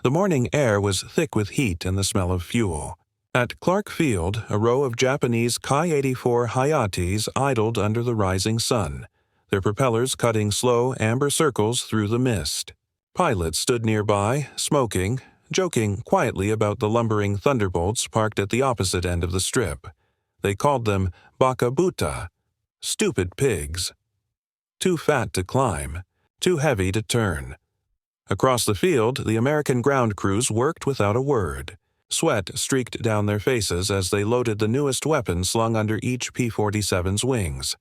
The morning air was thick with heat and the smell of fuel. At Clark Field, a row of Japanese Ki-84 Hayates idled under the rising sun, their propellers cutting slow amber circles through the mist. Pilots stood nearby, smoking, joking quietly about the lumbering Thunderbolts parked at the opposite end of the strip. They called them bakabuta, stupid pigs. Too fat to climb, too heavy to turn. Across the field, the American ground crews worked without a word. Sweat streaked down their faces as they loaded the newest weapon slung under each P-47's wings.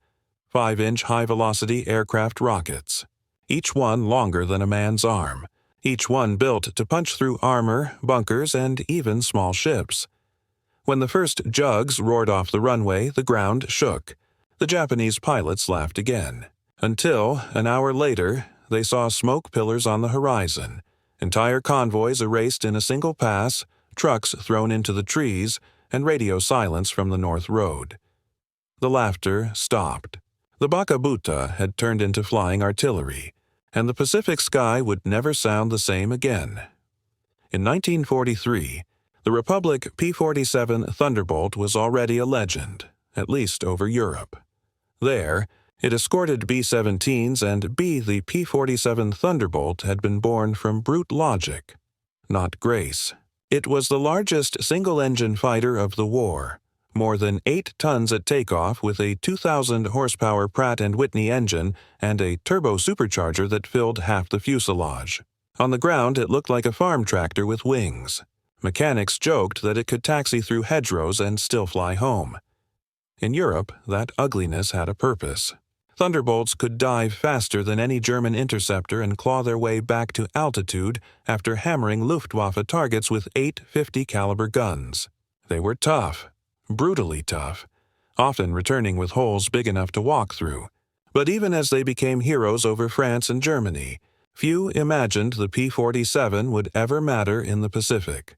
5-inch high-velocity aircraft rockets. Each one longer than a man's arm. Each one built to punch through armor, bunkers, and even small ships. When the first jugs roared off the runway, the ground shook. The Japanese pilots laughed again. Until, an hour later, they saw smoke pillars on the horizon, entire convoys erased in a single pass, trucks thrown into the trees, and radio silence from the North Road. The laughter stopped. The bakabuta had turned into flying artillery, and the Pacific sky would never sound the same again. In 1943, the Republic P-47 Thunderbolt was already a legend, at least over Europe. There, it escorted B-17s, and the P-47 Thunderbolt had been born from brute logic, not grace. It was the largest single-engine fighter of the war, more than 8 tons at takeoff with a 2,000-horsepower Pratt & Whitney engine and a turbo supercharger that filled half the fuselage. On the ground, it looked like a farm tractor with wings. Mechanics joked that it could taxi through hedgerows and still fly home. In Europe, that ugliness had a purpose. Thunderbolts could dive faster than any German interceptor and claw their way back to altitude after hammering Luftwaffe targets with 8 50-caliber guns. They were tough, brutally tough, often returning with holes big enough to walk through. But even as they became heroes over France and Germany, few imagined the P-47 would ever matter in the Pacific.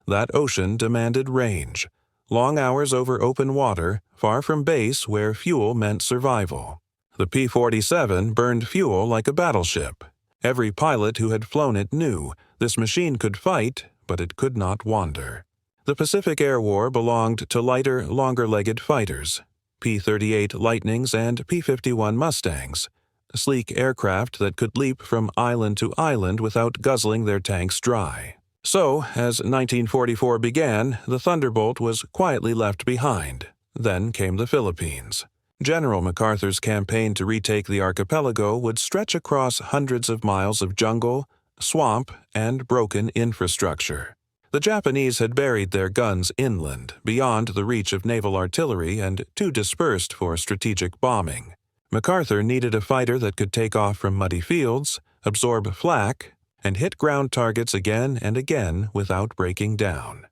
That ocean demanded range. Long hours over open water, far from base where fuel meant survival. The P-47 burned fuel like a battleship. Every pilot who had flown it knew this machine could fight, but it could not wander. The Pacific Air War belonged to lighter, longer-legged fighters, P-38 Lightnings and P-51 Mustangs, sleek aircraft that could leap from island to island without guzzling their tanks dry. So, as 1944 began, the Thunderbolt was quietly left behind. Then came the Philippines. General MacArthur's campaign to retake the archipelago would stretch across hundreds of miles of jungle, swamp, and broken infrastructure. The Japanese had buried their guns inland, beyond the reach of naval artillery and too dispersed for strategic bombing. MacArthur needed a fighter that could take off from muddy fields, absorb flak, and hit ground targets again and again without breaking down.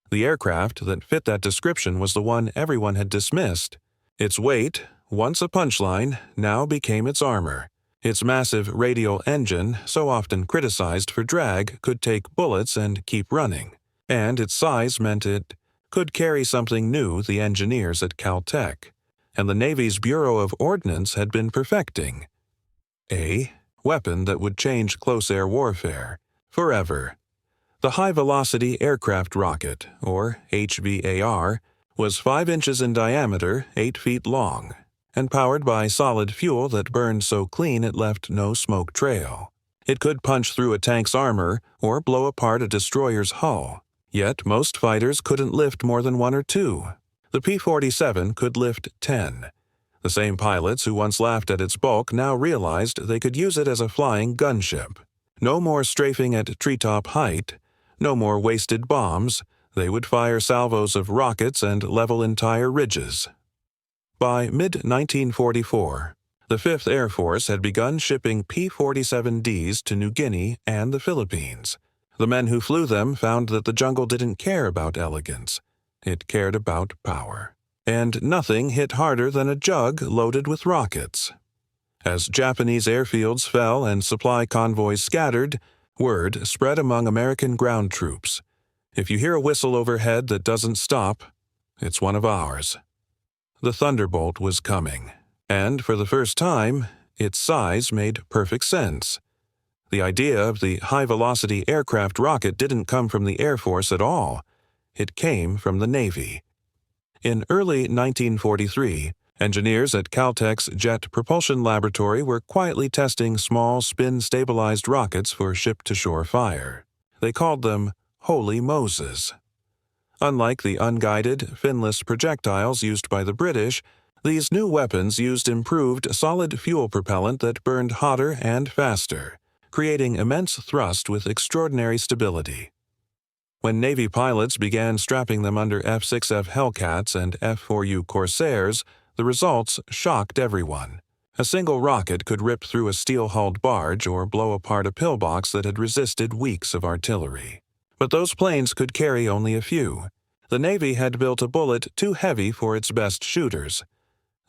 The aircraft that fit that description was the one everyone had dismissed. Its weight, once a punchline, now became its armor. Its massive radial engine, so often criticized for drag, could take bullets and keep running. And its size meant it could carry something new the engineers at Caltech and the Navy's Bureau of Ordnance had been perfecting. A weapon that would change close-air warfare forever. The high-velocity aircraft rocket, or HVAR, was 5 inches in diameter, 8 feet long, and powered by solid fuel that burned so clean it left no smoke trail. It could punch through a tank's armor or blow apart a destroyer's hull. Yet most fighters couldn't lift more than 1 or 2. The P-47 could lift 10. The same pilots who once laughed at its bulk now realized they could use it as a flying gunship. No more strafing at treetop height, no more wasted bombs. They would fire salvos of rockets and level entire ridges. By mid-1944, the 5th Air Force had begun shipping P-47Ds to New Guinea and the Philippines. The men who flew them found that the jungle didn't care about elegance. It cared about power. And nothing hit harder than a jug loaded with rockets. As Japanese airfields fell and supply convoys scattered, word spread among American ground troops. If you hear a whistle overhead that doesn't stop, it's one of ours. The Thunderbolt was coming, and for the first time, its size made perfect sense. The idea of the high-velocity aircraft rocket didn't come from the Air Force at all. It came from the Navy. In early 1943, engineers at Caltech's Jet Propulsion Laboratory were quietly testing small spin-stabilized rockets for ship-to-shore fire. They called them Holy Moses. Unlike the unguided, finless projectiles used by the British, these new weapons used improved solid fuel propellant that burned hotter and faster, creating immense thrust with extraordinary stability. When Navy pilots began strapping them under F-6F Hellcats and F-4U Corsairs, the results shocked everyone. A single rocket could rip through a steel-hulled barge or blow apart a pillbox that had resisted weeks of artillery. But those planes could carry only a few. The Navy had built a bullet too heavy for its best shooters.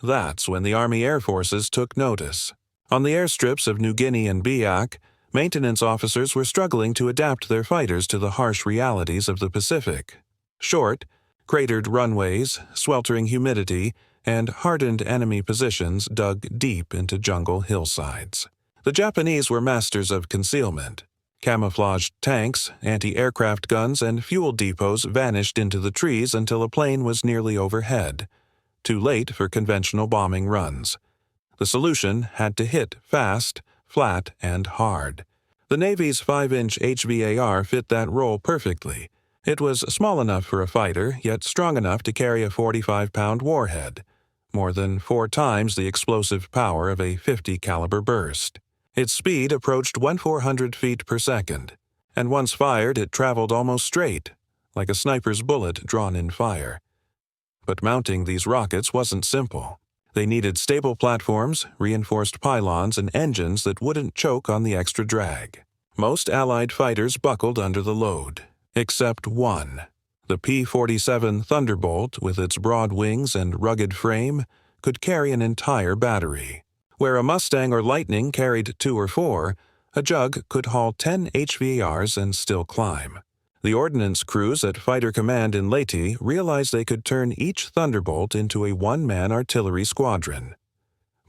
That's when the Army Air Forces took notice. On the airstrips of New Guinea and Biak, maintenance officers were struggling to adapt their fighters to the harsh realities of the Pacific. Short, cratered runways, sweltering humidity, and hardened enemy positions dug deep into jungle hillsides. The Japanese were masters of concealment. Camouflaged tanks, anti-aircraft guns, and fuel depots vanished into the trees until a plane was nearly overhead. Too late for conventional bombing runs. The solution had to hit fast, flat, and hard. The Navy's 5-inch HVAR fit that role perfectly. It was small enough for a fighter, yet strong enough to carry a 45-pound warhead, more than 4 times the explosive power of a .50 caliber burst. Its speed approached 1,400 feet per second, and once fired it traveled almost straight, like a sniper's bullet drawn in fire. But mounting these rockets wasn't simple. They needed stable platforms, reinforced pylons, and engines that wouldn't choke on the extra drag. Most Allied fighters buckled under the load, except one. The P-47 Thunderbolt, with its broad wings and rugged frame, could carry an entire battery. Where a Mustang or Lightning carried 2 or 4, a Jug could haul 10 HVARs and still climb. The ordnance crews at Fighter Command in Leyte realized they could turn each Thunderbolt into a one-man artillery squadron.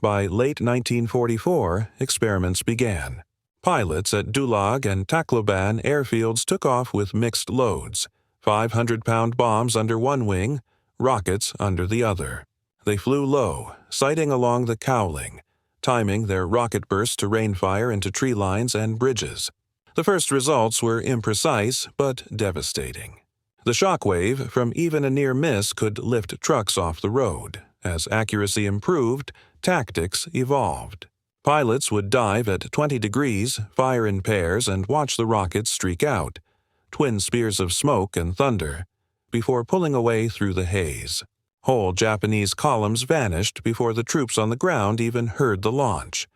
By late 1944, experiments began. Pilots at Dulag and Tacloban airfields took off with mixed loads, 500-pound bombs under one wing, rockets under the other. They flew low, sighting along the cowling, timing their rocket bursts to rain fire into tree lines and bridges. The first results were imprecise but devastating. The shockwave from even a near miss could lift trucks off the road. As accuracy improved, tactics evolved. Pilots would dive at 20 degrees, fire in pairs, and watch the rockets streak out, twin spears of smoke and thunder, before pulling away through the haze. Whole Japanese columns vanished before the troops on the ground even heard the launch.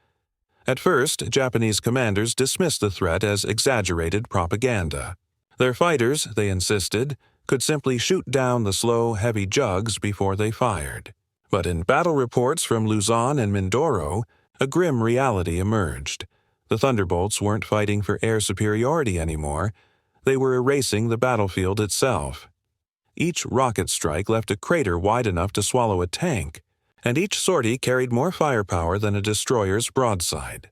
At first, Japanese commanders dismissed the threat as exaggerated propaganda. Their fighters, they insisted, could simply shoot down the slow, heavy Jugs before they fired. But in battle reports from Luzon and Mindoro, a grim reality emerged. The Thunderbolts weren't fighting for air superiority anymore. They were erasing the battlefield itself. Each rocket strike left a crater wide enough to swallow a tank, and each sortie carried more firepower than a destroyer's broadside.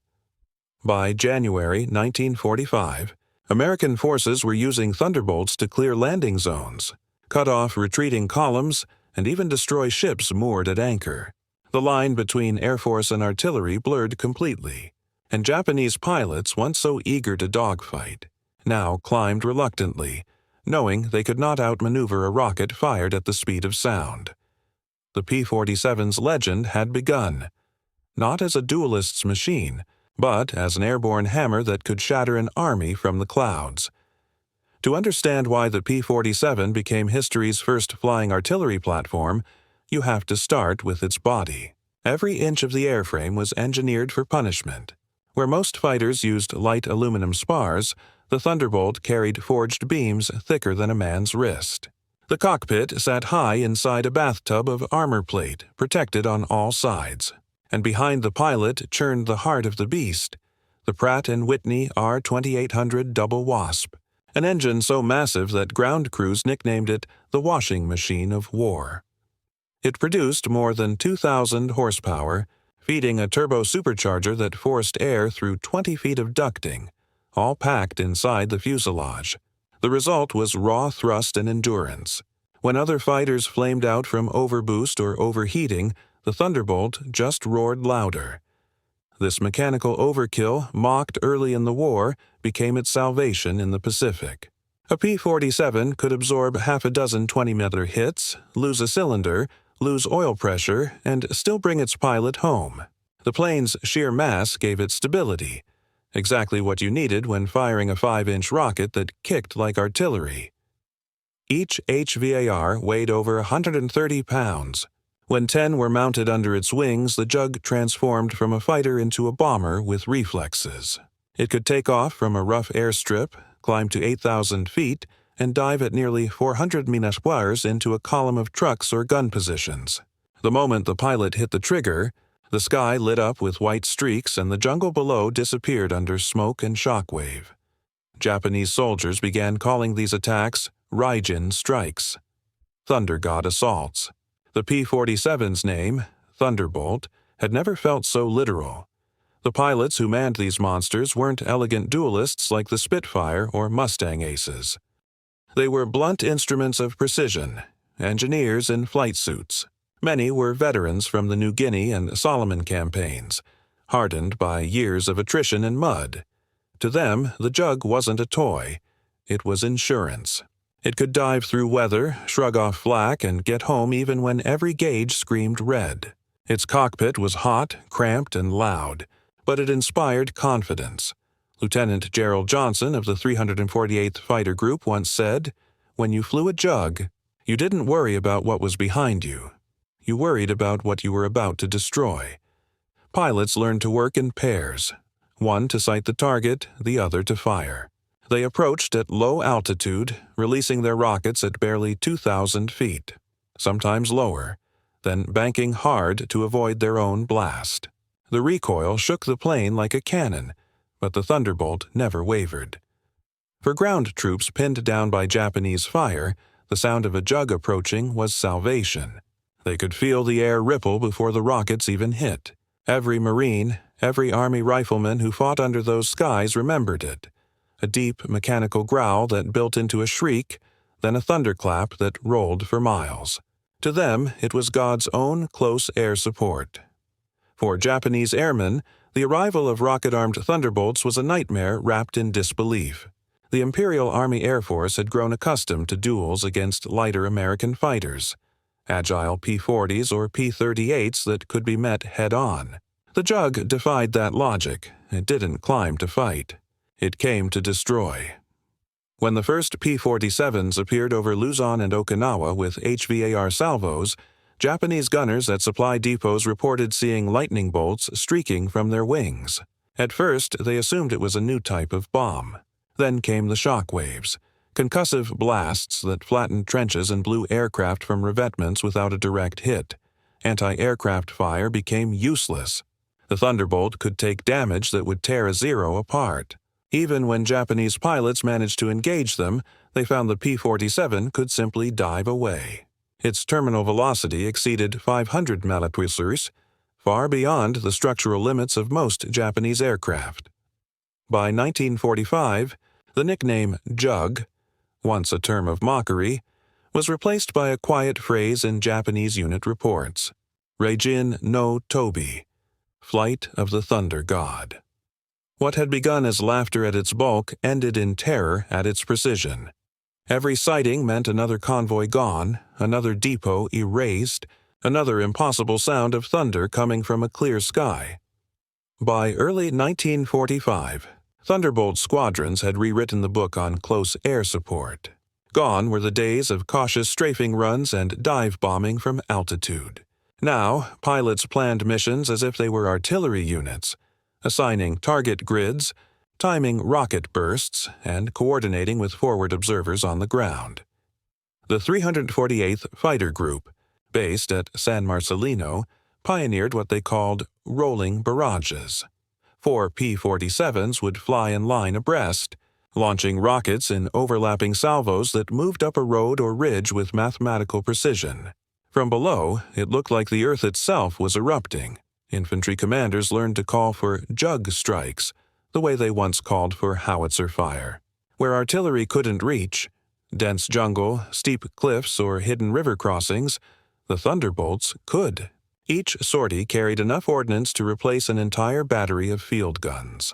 By January 1945, American forces were using Thunderbolts to clear landing zones, cut off retreating columns, and even destroy ships moored at anchor. The line between Air Force and artillery blurred completely, and Japanese pilots, once so eager to dogfight, now climbed reluctantly, knowing they could not outmaneuver a rocket fired at the speed of sound. The P-47's legend had begun, not as a duelist's machine, but as an airborne hammer that could shatter an army from the clouds. To understand why the P-47 became history's first flying artillery platform, you have to start with its body. Every inch of the airframe was engineered for punishment. Where most fighters used light aluminum spars, the Thunderbolt carried forged beams thicker than a man's wrist. The cockpit sat high inside a bathtub of armor plate, protected on all sides. And behind the pilot churned the heart of the beast, the Pratt & Whitney R2800 Double Wasp, an engine so massive that ground crews nicknamed it the washing machine of war. It produced more than 2,000 horsepower, feeding a turbo supercharger that forced air through 20 feet of ducting, all packed inside the fuselage. The result was raw thrust and endurance. When other fighters flamed out from overboost or overheating, the Thunderbolt just roared louder. This mechanical overkill, mocked early in the war, became its salvation in the Pacific. A P-47 could absorb half a dozen 20-meter hits, lose a cylinder, lose oil pressure, and still bring its pilot home. The plane's sheer mass gave it stability, exactly what you needed when firing a 5-inch rocket that kicked like artillery. Each HVAR weighed over 130 pounds. When 10 were mounted under its wings, the Jug transformed from a fighter into a bomber with reflexes. It could take off from a rough airstrip, climb to 8,000 feet, and dive at nearly 400 mph into a column of trucks or gun positions. The moment the pilot hit the trigger, the sky lit up with white streaks and the jungle below disappeared under smoke and shockwave. Japanese soldiers began calling these attacks Raijin strikes, Thunder God assaults. The P-47's name, Thunderbolt, had never felt so literal. The pilots who manned these monsters weren't elegant duelists like the Spitfire or Mustang aces. They were blunt instruments of precision, engineers in flight suits. Many were veterans from the New Guinea and Solomon campaigns, hardened by years of attrition and mud. To them, the Jug wasn't a toy. It was insurance. It could dive through weather, shrug off flak, and get home even when every gauge screamed red. Its cockpit was hot, cramped, and loud, but it inspired confidence. Lieutenant Gerald Johnson of the 348th Fighter Group once said, "When you flew a Jug, you didn't worry about what was behind you. You worried about what you were about to destroy." Pilots learned to work in pairs, one to sight the target, the other to fire. They approached at low altitude, releasing their rockets at barely 2,000 feet, sometimes lower, then banking hard to avoid their own blast. The recoil shook the plane like a cannon, but the Thunderbolt never wavered. For ground troops pinned down by Japanese fire, the sound of a Jug approaching was salvation. They could feel the air ripple before the rockets even hit. Every Marine, every Army rifleman who fought under those skies remembered it. A deep mechanical growl that built into a shriek, then a thunderclap that rolled for miles. To them, it was God's own close air support. For Japanese airmen, the arrival of rocket-armed Thunderbolts was a nightmare wrapped in disbelief. The Imperial Army Air Force had grown accustomed to duels against lighter American fighters, agile P-40s or P-38s that could be met head-on. The Jug defied that logic. It didn't climb to fight. It came to destroy. When the first P-47s appeared over Luzon and Okinawa with HVAR salvos, Japanese gunners at supply depots reported seeing lightning bolts streaking from their wings. At first, they assumed it was a new type of bomb. Then came the shock waves, concussive blasts that flattened trenches and blew aircraft from revetments without a direct hit. Anti-aircraft fire became useless. The Thunderbolt could take damage that would tear a Zero apart. Even when Japanese pilots managed to engage them, they found the P-47 could simply dive away. Its terminal velocity exceeded 500 mph, far beyond the structural limits of most Japanese aircraft. By 1945, the nickname Jug, once a term of mockery, was replaced by a quiet phrase in Japanese unit reports: Reijin no Tobi, Flight of the Thunder God. What had begun as laughter at its bulk ended in terror at its precision. Every sighting meant another convoy gone, another depot erased, another impossible sound of thunder coming from a clear sky. By early 1945, Thunderbolt squadrons had rewritten the book on close air support. Gone were the days of cautious strafing runs and dive bombing from altitude. Now, pilots planned missions as if they were artillery units, assigning target grids, timing rocket bursts, and coordinating with forward observers on the ground. The 348th Fighter Group, based at San Marcelino, pioneered what they called rolling barrages. 4 P-47s would fly in line abreast, launching rockets in overlapping salvos that moved up a road or ridge with mathematical precision. From below, it looked like the Earth itself was erupting. Infantry commanders learned to call for Jug strikes, the way they once called for howitzer fire. Where artillery couldn't reach, dense jungle, steep cliffs, or hidden river crossings, the Thunderbolts could. Each sortie carried enough ordnance to replace an entire battery of field guns.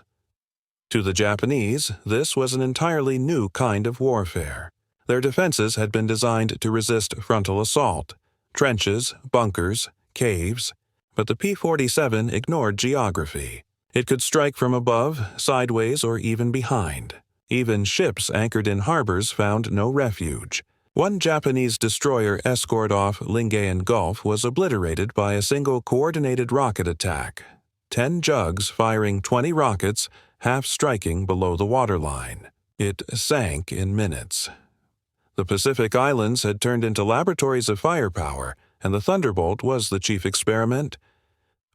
To the Japanese, this was an entirely new kind of warfare. Their defenses had been designed to resist frontal assault, trenches, bunkers, caves, but the P-47 ignored geography. It could strike from above, sideways, or even behind. Even ships anchored in harbors found no refuge. One Japanese destroyer escort off Lingayen Gulf was obliterated by a single coordinated rocket attack. 10 jugs firing 20 rockets, half striking below the waterline. It sank in minutes. The Pacific Islands had turned into laboratories of firepower, and the Thunderbolt was the chief experiment.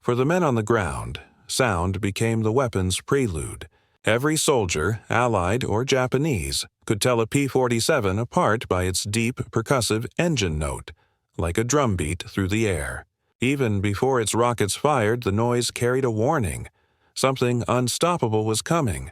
For the men on the ground, sound became the weapon's prelude. Every soldier, Allied or Japanese, could tell a P-47 apart by its deep, percussive engine note, like a drumbeat through the air. Even before its rockets fired, the noise carried a warning. Something unstoppable was coming.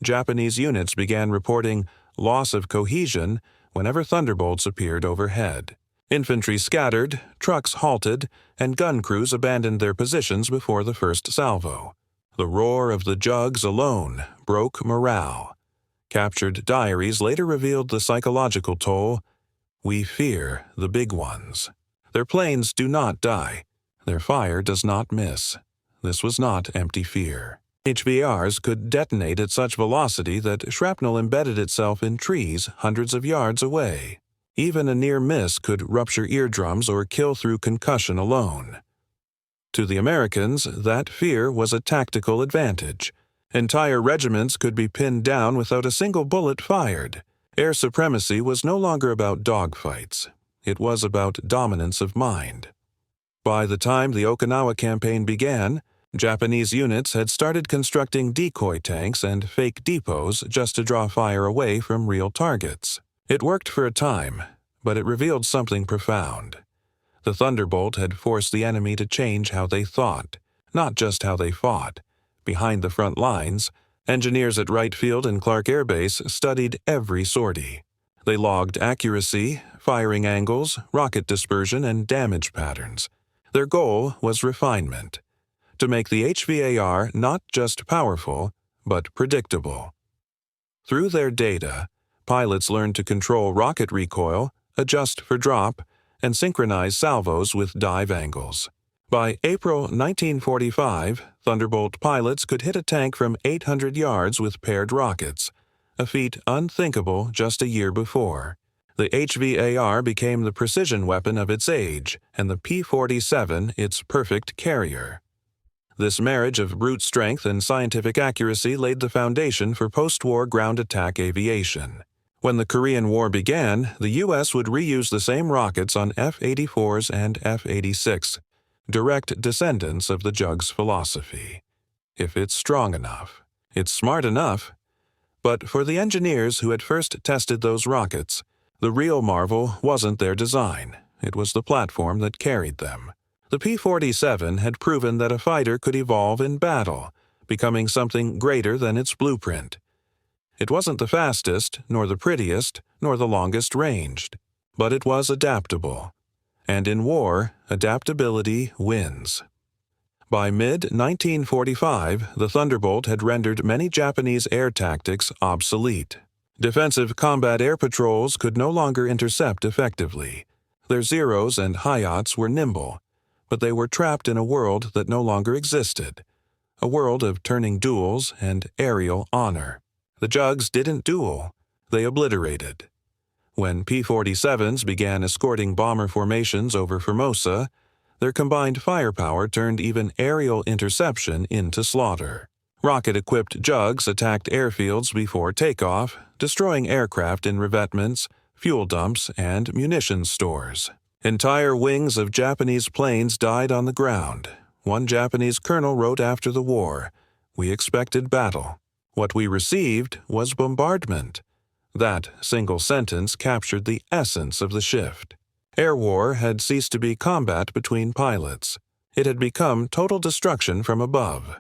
Japanese units began reporting loss of cohesion whenever Thunderbolts appeared overhead. Infantry scattered, trucks halted, and gun crews abandoned their positions before the first salvo. The roar of the jugs alone broke morale. Captured diaries later revealed the psychological toll. We fear the big ones. Their planes do not die. Their fire does not miss. This was not empty fear. HVRs could detonate at such velocity that shrapnel embedded itself in trees hundreds of yards away. Even a near miss could rupture eardrums or kill through concussion alone. To the Americans, that fear was a tactical advantage. Entire regiments could be pinned down without a single bullet fired. Air supremacy was no longer about dogfights. It was about dominance of mind. By the time the Okinawa campaign began, Japanese units had started constructing decoy tanks and fake depots just to draw fire away from real targets. It worked for a time, but it revealed something profound. The Thunderbolt had forced the enemy to change how they thought, not just how they fought. Behind the front lines, engineers at Wright Field and Clark Air Base studied every sortie. They logged accuracy, firing angles, rocket dispersion, and damage patterns. Their goal was refinement, to make the HVAR not just powerful, but predictable. Through their data, pilots learned to control rocket recoil, adjust for drop, and synchronize salvos with dive angles. By April 1945, Thunderbolt pilots could hit a tank from 800 yards with paired rockets, a feat unthinkable just a year before. The HVAR became the precision weapon of its age, and the P-47 its perfect carrier. This marriage of brute strength and scientific accuracy laid the foundation for post-war ground attack aviation. When the Korean War began, the U.S. would reuse the same rockets on F-84s and F-86, direct descendants of the Jug's philosophy. If it's strong enough, it's smart enough. But for the engineers who had first tested those rockets, the real marvel wasn't their design. It was the platform that carried them. The P-47 had proven that a fighter could evolve in battle, becoming something greater than its blueprint. It wasn't the fastest, nor the prettiest, nor the longest ranged, but it was adaptable. And in war, adaptability wins. By mid-1945, the Thunderbolt had rendered many Japanese air tactics obsolete. Defensive combat air patrols could no longer intercept effectively. Their Zeros and Hayats were nimble, but they were trapped in a world that no longer existed, a world of turning duels and aerial honor. The Jugs didn't duel, they obliterated. When P-47s began escorting bomber formations over Formosa, their combined firepower turned even aerial interception into slaughter. Rocket-equipped Jugs attacked airfields before takeoff, destroying aircraft in revetments, fuel dumps, and munitions stores. Entire wings of Japanese planes died on the ground. One Japanese colonel wrote after the war, "We expected battle. What we received was bombardment." That single sentence captured the essence of the shift. Air war had ceased to be combat between pilots. It had become total destruction from above.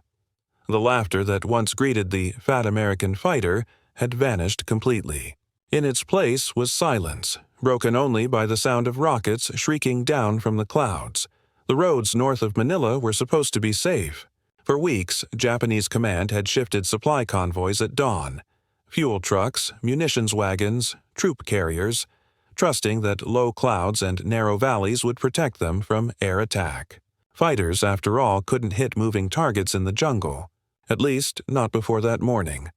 The laughter that once greeted the fat American fighter had vanished completely. In its place was silence, broken only by the sound of rockets shrieking down from the clouds. The roads north of Manila were supposed to be safe. For weeks, Japanese command had shifted supply convoys at dawn, fuel trucks, munitions wagons, troop carriers, trusting that low clouds and narrow valleys would protect them from air attack. Fighters, after all, couldn't hit moving targets in the jungle, at least not before that morning.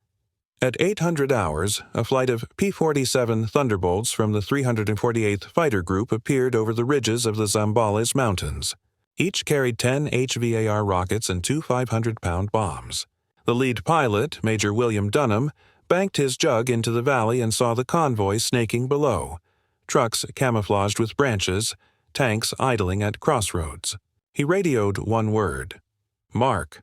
At 800 hours, a flight of P-47 Thunderbolts from the 348th Fighter Group appeared over the ridges of the Zambales Mountains. Each carried 10 HVAR rockets and 2 500-pound bombs. The lead pilot, Major William Dunham, banked his jug into the valley and saw the convoy snaking below, trucks camouflaged with branches, tanks idling at crossroads. He radioed one word: "Mark."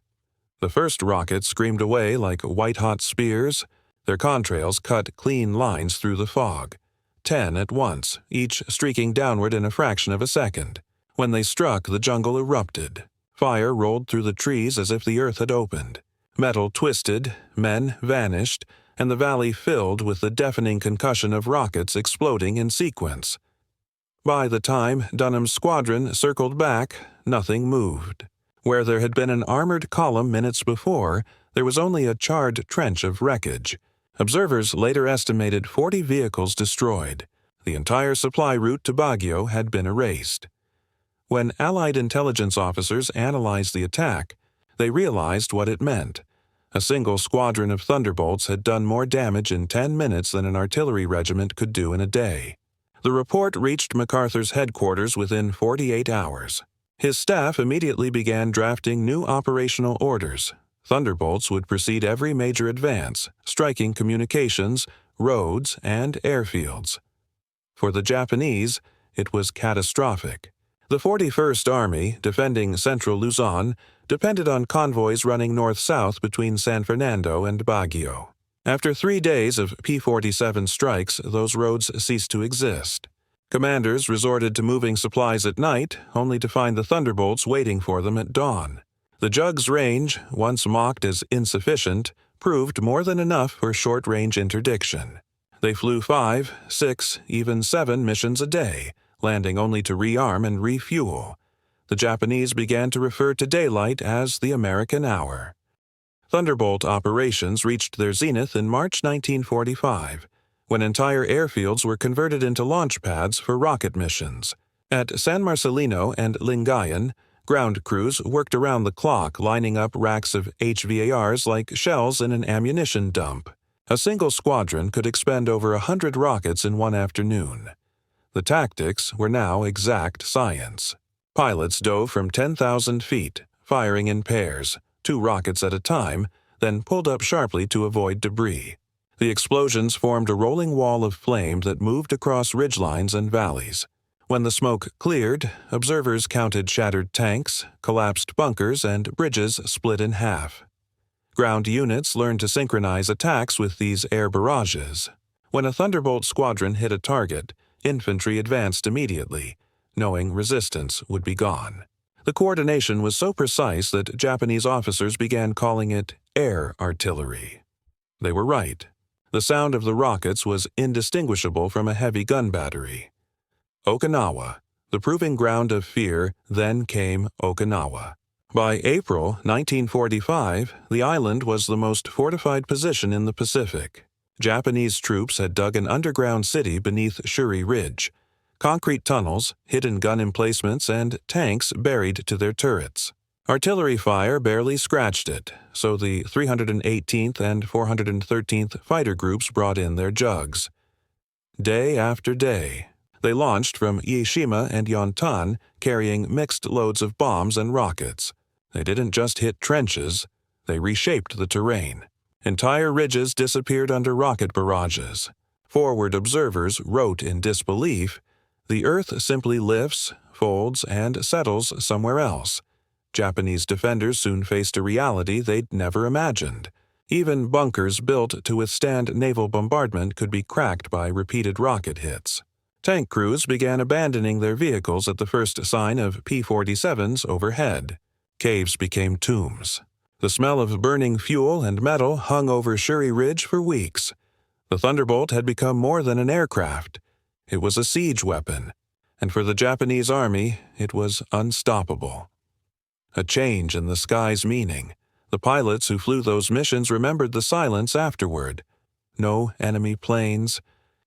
The first rockets screamed away like white-hot spears. Their contrails cut clean lines through the fog, 10 at once, each streaking downward in a fraction of a second. When they struck, the jungle erupted. Fire rolled through the trees as if the earth had opened. Metal twisted, men vanished, and the valley filled with the deafening concussion of rockets exploding in sequence. By the time Dunham's squadron circled back, nothing moved. Where there had been an armored column minutes before, there was only a charred trench of wreckage. Observers later estimated 40 vehicles destroyed. The entire supply route to Baguio had been erased. When Allied intelligence officers analyzed the attack, they realized what it meant. A single squadron of Thunderbolts had done more damage in 10 minutes than an artillery regiment could do in a day. The report reached MacArthur's headquarters within 48 hours. His staff immediately began drafting new operational orders. Thunderbolts would precede every major advance, striking communications, roads, and airfields. For the Japanese, it was catastrophic. The 41st Army, defending central Luzon, depended on convoys running north-south between San Fernando and Baguio. After 3 days of P-47 strikes, those roads ceased to exist. Commanders resorted to moving supplies at night, only to find the Thunderbolts waiting for them at dawn. The jug's range, once mocked as insufficient, proved more than enough for short-range interdiction. They flew 5, 6, even 7 missions a day, landing only to rearm and refuel. The Japanese began to refer to daylight as the American hour. Thunderbolt operations reached their zenith in March 1945, when entire airfields were converted into launch pads for rocket missions. At San Marcelino and Lingayen, ground crews worked around the clock, lining up racks of HVARs like shells in an ammunition dump. A single squadron could expend over 100 rockets in one afternoon. The tactics were now exact science. Pilots dove from 10,000 feet, firing in pairs, 2 rockets at a time, then pulled up sharply to avoid debris. The explosions formed a rolling wall of flame that moved across ridgelines and valleys. When the smoke cleared, observers counted shattered tanks, collapsed bunkers, and bridges split in half. Ground units learned to synchronize attacks with these air barrages. When a Thunderbolt squadron hit a target, infantry advanced immediately, knowing resistance would be gone. The coordination was so precise that Japanese officers began calling it air artillery. They were right. The sound of the rockets was indistinguishable from a heavy gun battery. Okinawa, the proving ground of fear, then came Okinawa. By April 1945, the island was the most fortified position in the Pacific. Japanese troops had dug an underground city beneath Shuri Ridge, concrete tunnels, hidden gun emplacements, and tanks buried to their turrets. Artillery fire barely scratched it, so the 318th and 413th Fighter Groups brought in their jugs. Day after day, they launched from Ieshima and Yontan, carrying mixed loads of bombs and rockets. They didn't just hit trenches, they reshaped the terrain. Entire ridges disappeared under rocket barrages. Forward observers wrote in disbelief, "The Earth simply lifts, folds, and settles somewhere else." Japanese defenders soon faced a reality they'd never imagined. Even bunkers built to withstand naval bombardment could be cracked by repeated rocket hits. Tank crews began abandoning their vehicles at the first sign of P-47s overhead. Caves became tombs. The smell of burning fuel and metal hung over Shuri Ridge for weeks. The Thunderbolt had become more than an aircraft. It was a siege weapon, and for the Japanese army, it was unstoppable. A change in the sky's meaning. The pilots who flew those missions remembered the silence afterward. No enemy planes,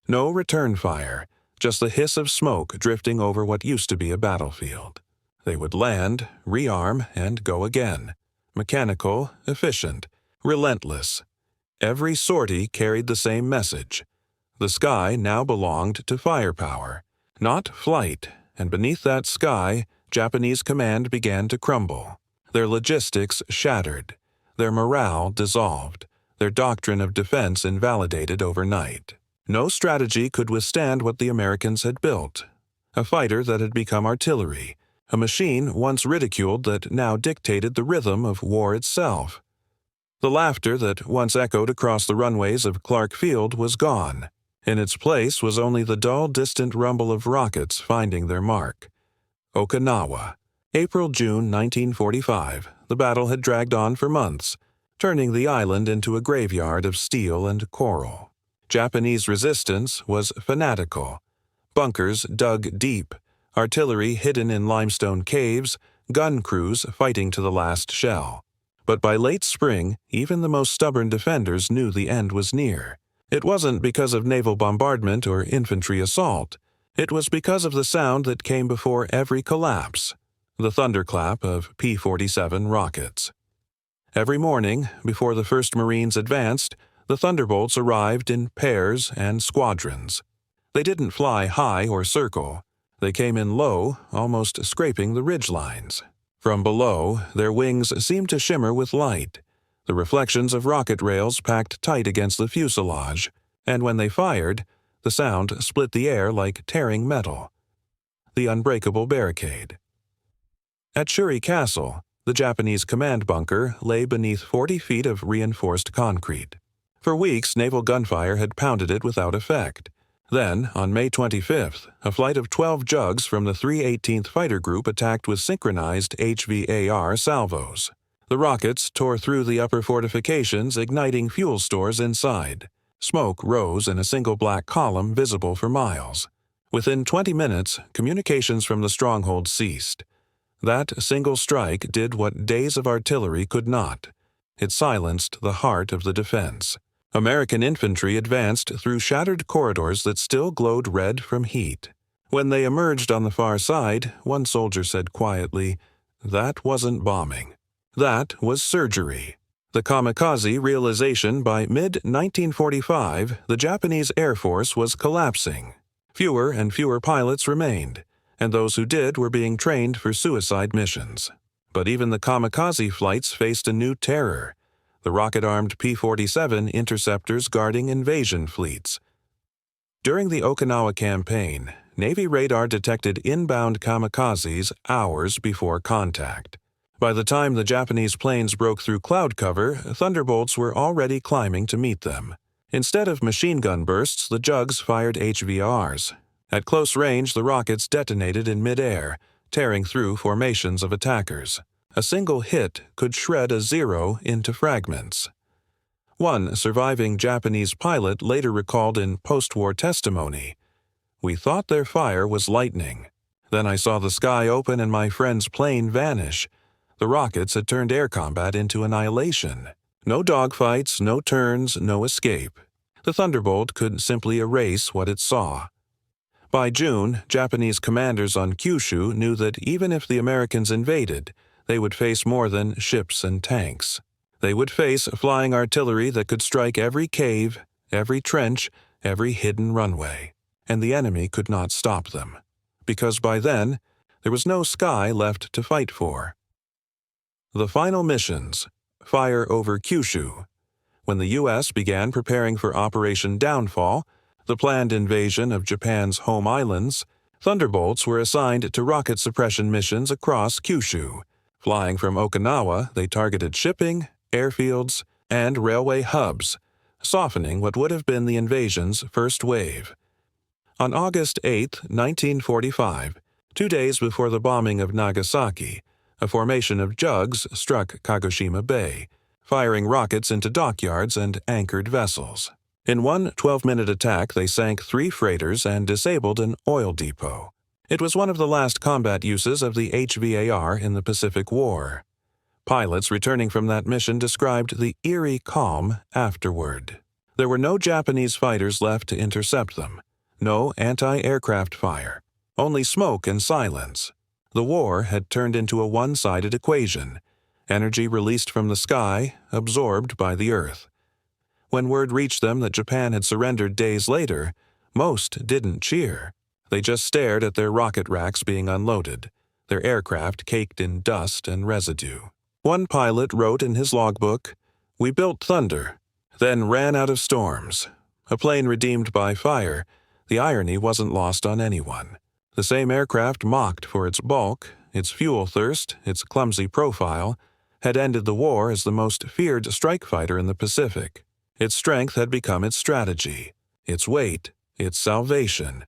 no return fire, just the hiss of smoke drifting over what used to be a battlefield. They would land, rearm, and go again. Mechanical, efficient, relentless. Every sortie carried the same message. The sky now belonged to firepower, not flight, and beneath that sky, Japanese command began to crumble. Their logistics shattered, their morale dissolved, their doctrine of defense invalidated overnight. No strategy could withstand what the Americans had built. A fighter that had become artillery, a machine once ridiculed that now dictated the rhythm of war itself. The laughter that once echoed across the runways of Clark Field was gone. In its place was only the dull, distant rumble of rockets finding their mark. Okinawa. April-June 1945, the battle had dragged on for months, turning the island into a graveyard of steel and coral. Japanese resistance was fanatical. Bunkers dug deep, artillery hidden in limestone caves, gun crews fighting to the last shell. But by late spring, even the most stubborn defenders knew the end was near. It wasn't because of naval bombardment or infantry assault. It was because of the sound that came before every collapse, the thunderclap of P-47 rockets. Every morning, before the first Marines advanced, the Thunderbolts arrived in pairs and squadrons. They didn't fly high or circle. They came in low, almost scraping the ridgelines. From below, their wings seemed to shimmer with light, the reflections of rocket rails packed tight against the fuselage, and when they fired, the sound split the air like tearing metal. The unbreakable barricade. At Shuri Castle, the Japanese command bunker lay beneath 40 feet of reinforced concrete. For weeks, naval gunfire had pounded it without effect. Then, on May 25th, a flight of 12 jugs from the 318th Fighter Group attacked with synchronized HVAR salvos. The rockets tore through the upper fortifications, igniting fuel stores inside. Smoke rose in a single black column visible for miles. Within 20 minutes, communications from the stronghold ceased. That single strike did what days of artillery could not. It silenced the heart of the defense. American infantry advanced through shattered corridors that still glowed red from heat. When they emerged on the far side, one soldier said quietly, "That wasn't bombing. That was surgery." The kamikaze realization by mid-1945, the Japanese Air Force was collapsing. Fewer and fewer pilots remained, and those who did were being trained for suicide missions. But even the kamikaze flights faced a new terror, the rocket-armed P-47 interceptors guarding invasion fleets. During the Okinawa campaign, Navy radar detected inbound kamikazes hours before contact. By the time the Japanese planes broke through cloud cover, Thunderbolts were already climbing to meet them. Instead of machine gun bursts, the jugs fired HVRs. At close range, the rockets detonated in midair, tearing through formations of attackers. A single hit could shred a Zero into fragments. One surviving Japanese pilot later recalled in post-war testimony, "We thought their fire was lightning. Then I saw the sky open and my friend's plane vanish. The rockets had turned air combat into annihilation. No dogfights, no turns, no escape. The Thunderbolt could simply erase what it saw." By June, Japanese commanders on Kyushu knew that even if the Americans invaded, they would face more than ships and tanks. They would face flying artillery that could strike every cave, every trench, every hidden runway. And the enemy could not stop them, because by then, there was no sky left to fight for. The final missions. Fire over Kyushu. When the U.S. began preparing for Operation Downfall, the planned invasion of Japan's home islands, Thunderbolts were assigned to rocket suppression missions across Kyushu. Flying from Okinawa, they targeted shipping, airfields, and railway hubs, softening what would have been the invasion's first wave. On August 8, 1945, 2 days before the bombing of Nagasaki, A formation of jugs struck Kagoshima Bay, firing rockets into dockyards and anchored vessels. In one 12-minute attack, they sank 3 freighters and disabled an oil depot. It was one of the last combat uses of the HVAR in the Pacific War. Pilots returning from that mission described the eerie calm afterward. There were no Japanese fighters left to intercept them, no anti-aircraft fire, only smoke and silence. The war had turned into a one-sided equation, energy released from the sky, absorbed by the earth. When word reached them that Japan had surrendered days later, most didn't cheer. They just stared at their rocket racks being unloaded, their aircraft caked in dust and residue. One pilot wrote in his logbook, "We built Thunder, then ran out of storms." A plane redeemed by fire, the irony wasn't lost on anyone. The same aircraft mocked for its bulk, its fuel thirst, its clumsy profile, had ended the war as the most feared strike fighter in the Pacific. Its strength had become its strategy, its weight, its salvation.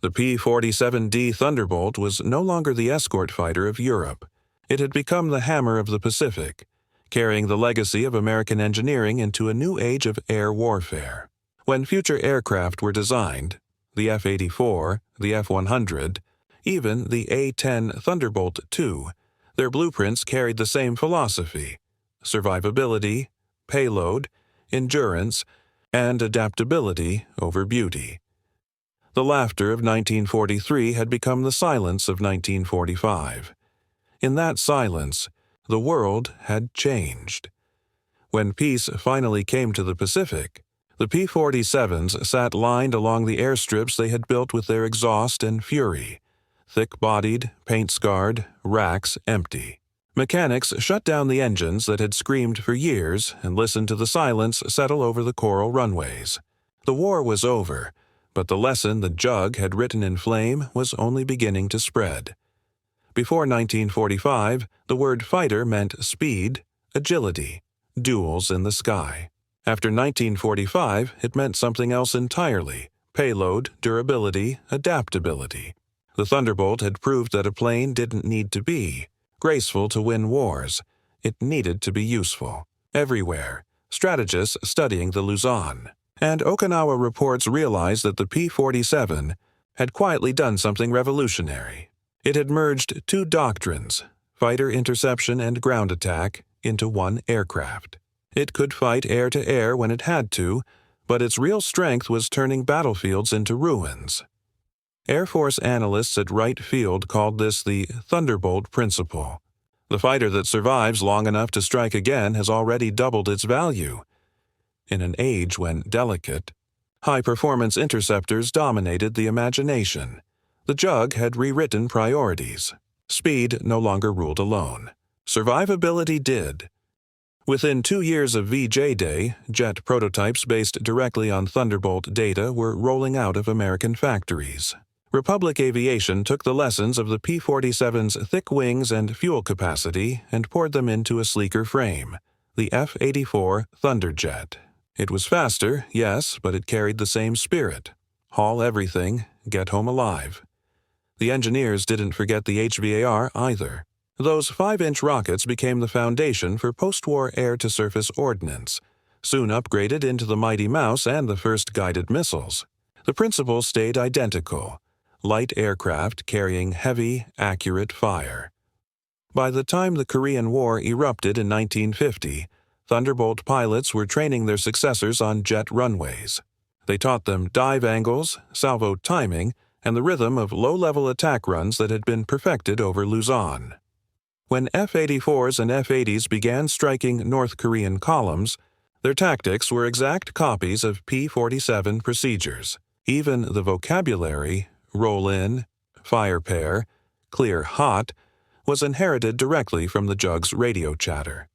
The P-47D Thunderbolt was no longer the escort fighter of Europe. It had become the hammer of the Pacific, carrying the legacy of American engineering into a new age of air warfare. When future aircraft were designed, the F-84, the F-100, even the A-10 Thunderbolt II, their blueprints carried the same philosophy: survivability, payload, endurance, and adaptability over beauty. The laughter of 1943 had become the silence of 1945. In that silence, the world had changed. When peace finally came to the Pacific, the P-47s sat lined along the airstrips they had built with their exhaust and fury, thick-bodied, paint-scarred, racks empty. Mechanics shut down the engines that had screamed for years and listened to the silence settle over the coral runways. The war was over, but the lesson the jug had written in flame was only beginning to spread. Before 1945, the word fighter meant speed, agility, duels in the sky. After 1945, it meant something else entirely: payload, durability, adaptability. The Thunderbolt had proved that a plane didn't need to be graceful to win wars. It needed to be useful. Everywhere, strategists studying the Luzon. And Okinawa reports realized that the P-47 had quietly done something revolutionary. It had merged 2 doctrines, fighter interception and ground attack, into one aircraft. It could fight air-to-air when it had to, but its real strength was turning battlefields into ruins. Air Force analysts at Wright Field called this the Thunderbolt principle. The fighter that survives long enough to strike again has already doubled its value. In an age when delicate, high-performance interceptors dominated the imagination, the jug had rewritten priorities. Speed no longer ruled alone. Survivability did. Within 2 years of VJ Day, jet prototypes based directly on Thunderbolt data were rolling out of American factories. Republic Aviation took the lessons of the P-47's thick wings and fuel capacity and poured them into a sleeker frame, the F-84 Thunderjet. It was faster, yes, but it carried the same spirit: haul everything, get home alive. The engineers didn't forget the HVAR either. Those 5-inch rockets became the foundation for post-war air-to-surface ordnance, soon upgraded into the Mighty Mouse and the first guided missiles. The principle stayed identical: light aircraft carrying heavy, accurate fire. By the time the Korean War erupted in 1950, Thunderbolt pilots were training their successors on jet runways. They taught them dive angles, salvo timing, and the rhythm of low-level attack runs that had been perfected over Luzon. When F-84s and F-80s began striking North Korean columns, their tactics were exact copies of P-47 procedures. Even the vocabulary, roll in, fire pair, clear hot, was inherited directly from the jug's radio chatter.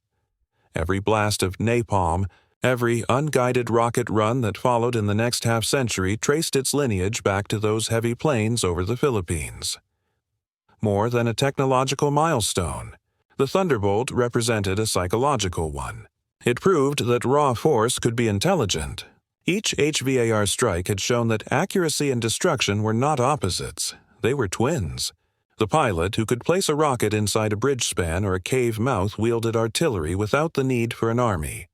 Every blast of napalm, every unguided rocket run that followed in the next half-century traced its lineage back to those heavy planes over the Philippines. More than a technological milestone, the Thunderbolt represented a psychological one. It proved that raw force could be intelligent. Each HVAR strike had shown that accuracy and destruction were not opposites. They were twins. The pilot who could place a rocket inside a bridge span or a cave mouth wielded artillery without the need for an army.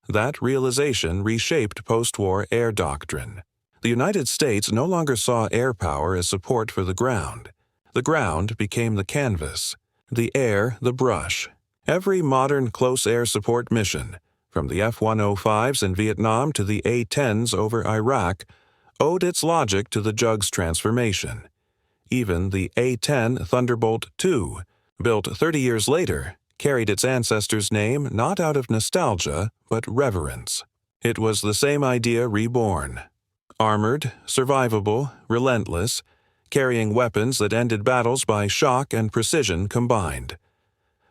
That realization reshaped post-war air doctrine. The United States no longer saw air power as support for the ground. The ground became the canvas, the air the brush. Every modern close air support mission, from the F-105s in Vietnam to the A-10s over Iraq, owed its logic to the Jug's transformation. Even the A-10 Thunderbolt II, built 30 years later, carried its ancestor's name not out of nostalgia, but reverence. It was the same idea reborn. Armored, survivable, relentless, carrying weapons that ended battles by shock and precision combined.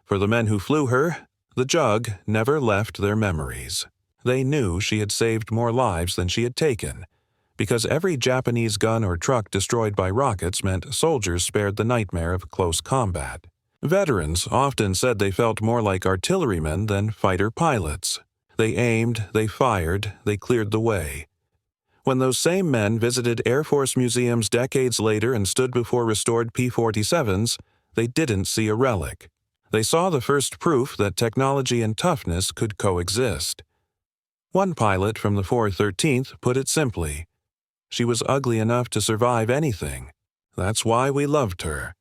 For the men who flew her, the Jug never left their memories. They knew she had saved more lives than she had taken, because every Japanese gun or truck destroyed by rockets meant soldiers spared the nightmare of close combat. Veterans often said they felt more like artillerymen than fighter pilots. They aimed, they fired, they cleared the way. When those same men visited Air Force museums decades later and stood before restored P-47s, they didn't see a relic. They saw the first proof that technology and toughness could coexist. One pilot from the 413th put it simply, "She was ugly enough to survive anything. That's why we loved her."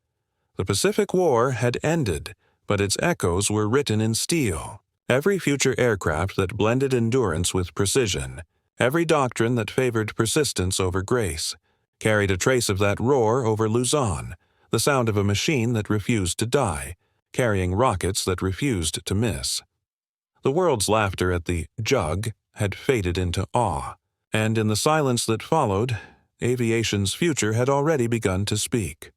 The Pacific War had ended, but its echoes were written in steel. Every future aircraft that blended endurance with precision, every doctrine that favored persistence over grace, carried a trace of that roar over Luzon, the sound of a machine that refused to die, carrying rockets that refused to miss. The world's laughter at the Jug had faded into awe, and in the silence that followed, aviation's future had already begun to speak.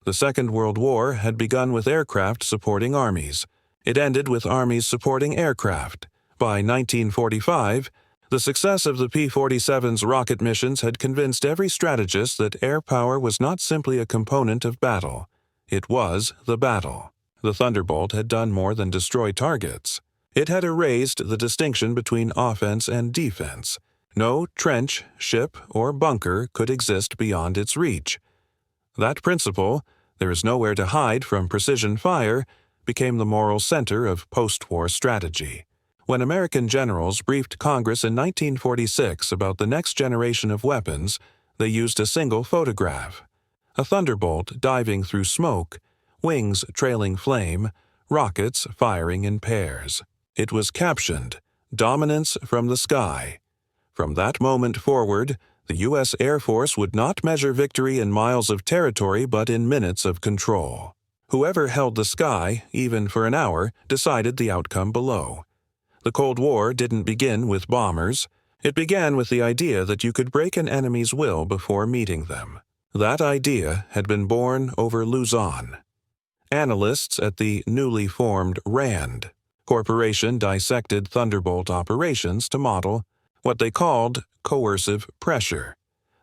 The Second World War had begun with aircraft supporting armies. It ended with armies supporting aircraft. By 1945, the success of the P-47's rocket missions had convinced every strategist that air power was not simply a component of battle. It was the battle. The Thunderbolt had done more than destroy targets. It had erased the distinction between offense and defense. No trench, ship, or bunker could exist beyond its reach. That principle, there is nowhere to hide from precision fire, became the moral center of post-war strategy. When American generals briefed Congress in 1946 about the next generation of weapons, they used a single photograph. A thunderbolt diving through smoke, wings trailing flame, rockets firing in pairs. It was captioned, "Dominance from the Sky." From that moment forward, the U.S. Air Force would not measure victory in miles of territory but in minutes of control. Whoever held the sky, even for an hour, decided the outcome below. The Cold War didn't begin with bombers. It began with the idea that you could break an enemy's will before meeting them. That idea had been born over Luzon. Analysts at the newly formed RAND Corporation dissected Thunderbolt operations to model what they called coercive pressure.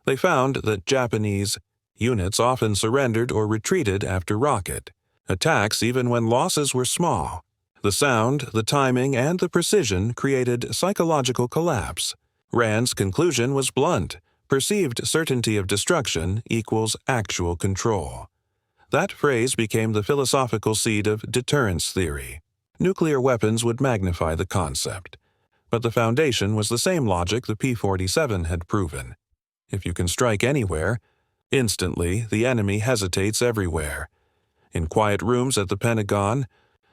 They found that Japanese units often surrendered or retreated after rocket attacks even when losses were small. The sound, the timing, and the precision created psychological collapse. Rand's conclusion was blunt: perceived certainty of destruction equals actual control. That phrase became the philosophical seed of deterrence theory. Nuclear weapons would magnify the concept. But the foundation was the same logic the P-47 had proven. If you can strike anywhere, instantly the enemy hesitates everywhere. In quiet rooms at the Pentagon,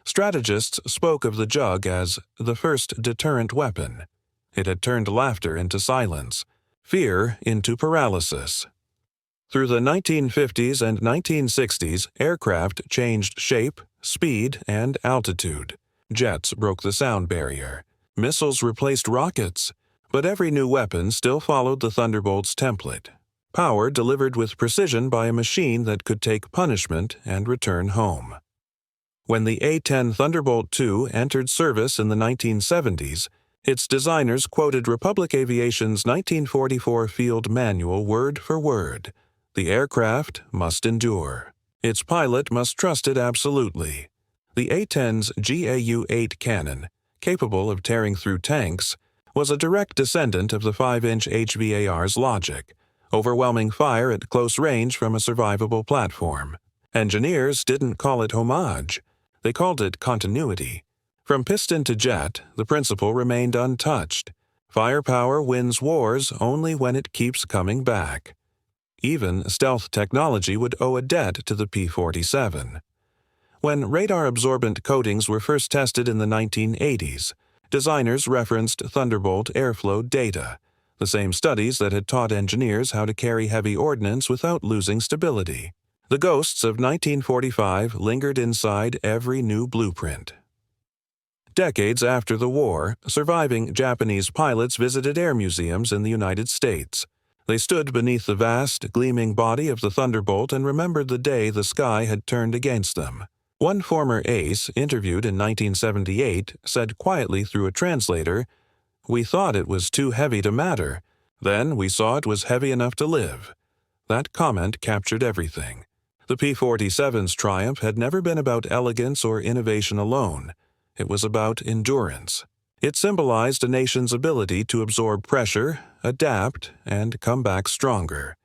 strategists spoke of the Jug as the first deterrent weapon. It had turned laughter into silence, fear into paralysis. Through the 1950s and 1960s, aircraft changed shape, speed, and altitude. Jets broke the sound barrier. Missiles replaced rockets, but every new weapon still followed the Thunderbolt's template. Power delivered with precision by a machine that could take punishment and return home. When the A-10 Thunderbolt II entered service in the 1970s, its designers quoted Republic Aviation's 1944 field manual word for word. The aircraft must endure. Its pilot must trust it absolutely. The A-10's GAU-8 cannon, capable of tearing through tanks, was a direct descendant of the 5-inch HVAR's logic, overwhelming fire at close range from a survivable platform. Engineers didn't call it homage. They called it continuity. From piston to jet, the principle remained untouched. Firepower wins wars only when it keeps coming back. Even stealth technology would owe a debt to the P-47. When radar-absorbent coatings were first tested in the 1980s, designers referenced Thunderbolt airflow data, the same studies that had taught engineers how to carry heavy ordnance without losing stability. The ghosts of 1945 lingered inside every new blueprint. Decades after the war, surviving Japanese pilots visited air museums in the United States. They stood beneath the vast, gleaming body of the Thunderbolt and remembered the day the sky had turned against them. One former ace, interviewed in 1978, said quietly through a translator, "We thought it was too heavy to matter. Then we saw it was heavy enough to live." That comment captured everything. The P-47's triumph had never been about elegance or innovation alone. It was about endurance. It symbolized a nation's ability to absorb pressure, adapt, and come back stronger.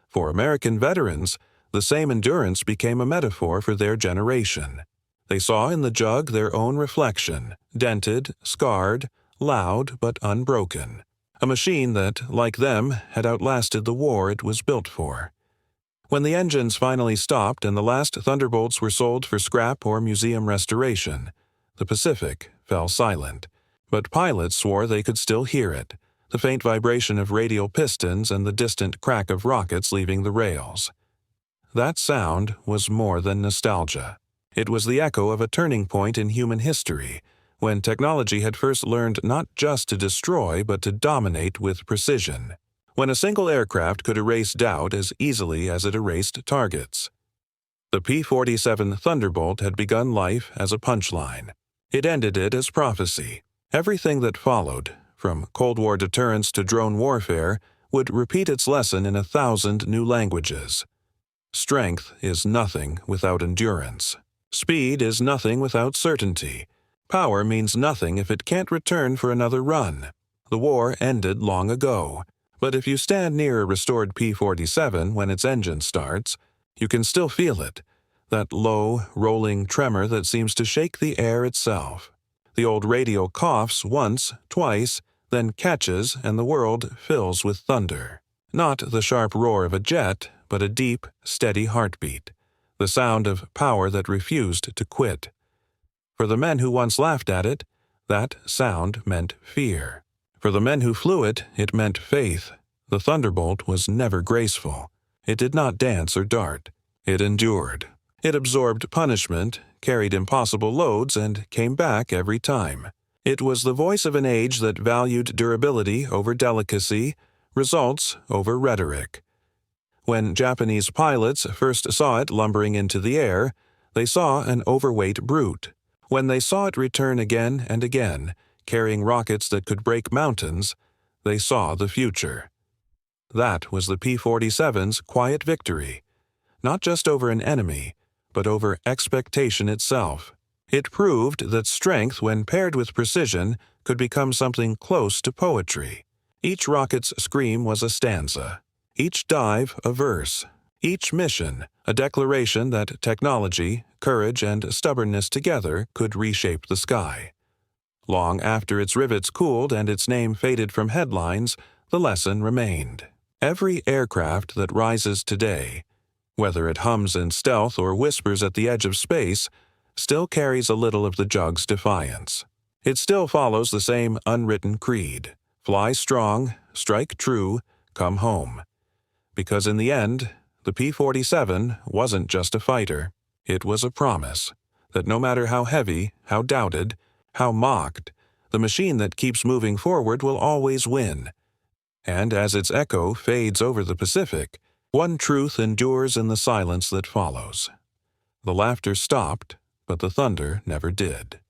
For American veterans, the same endurance became a metaphor for their generation. They saw in the jug their own reflection, dented, scarred, loud but unbroken. A machine that, like them, had outlasted the war it was built for. When the engines finally stopped and the last Thunderbolts were sold for scrap or museum restoration, the Pacific fell silent. But pilots swore they could still hear it, the faint vibration of radial pistons and the distant crack of rockets leaving the rails. That sound was more than nostalgia. It was the echo of a turning point in human history, when technology had first learned not just to destroy but to dominate with precision. When a single aircraft could erase doubt as easily as it erased targets. The P-47 Thunderbolt had begun life as a punchline. It ended it as prophecy. Everything that followed, from Cold War deterrence to drone warfare, would repeat its lesson in 1,000 new languages. Strength is nothing without endurance. Speed is nothing without certainty. Power means nothing if it can't return for another run. The war ended long ago, but if you stand near a restored P-47 when its engine starts, you can still feel it, that low, rolling tremor that seems to shake the air itself. The old radio coughs once, twice, then catches, and the world fills with thunder. Not the sharp roar of a jet, but a deep, steady heartbeat, the sound of power that refused to quit. For the men who once laughed at it, that sound meant fear. For the men who flew it, it meant faith. The Thunderbolt was never graceful. It did not dance or dart. It endured. It absorbed punishment, carried impossible loads, and came back every time. It was the voice of an age that valued durability over delicacy, results over rhetoric. When Japanese pilots first saw it lumbering into the air, they saw an overweight brute. When they saw it return again and again, carrying rockets that could break mountains, they saw the future. That was the P-47's quiet victory, not just over an enemy, but over expectation itself. It proved that strength, when paired with precision, could become something close to poetry. Each rocket's scream was a stanza, each dive a verse, each mission a declaration that technology, courage, and stubbornness together could reshape the sky. Long after its rivets cooled and its name faded from headlines, the lesson remained. Every aircraft that rises today, whether it hums in stealth or whispers at the edge of space, still carries a little of the jug's defiance. It still follows the same unwritten creed: fly strong, strike true, come home. Because in the end, the P-47 wasn't just a fighter. It was a promise that no matter how heavy, how doubted, how mocked, the machine that keeps moving forward will always win. And as its echo fades over the Pacific, one truth endures in the silence that follows. The laughter stopped, but the thunder never did.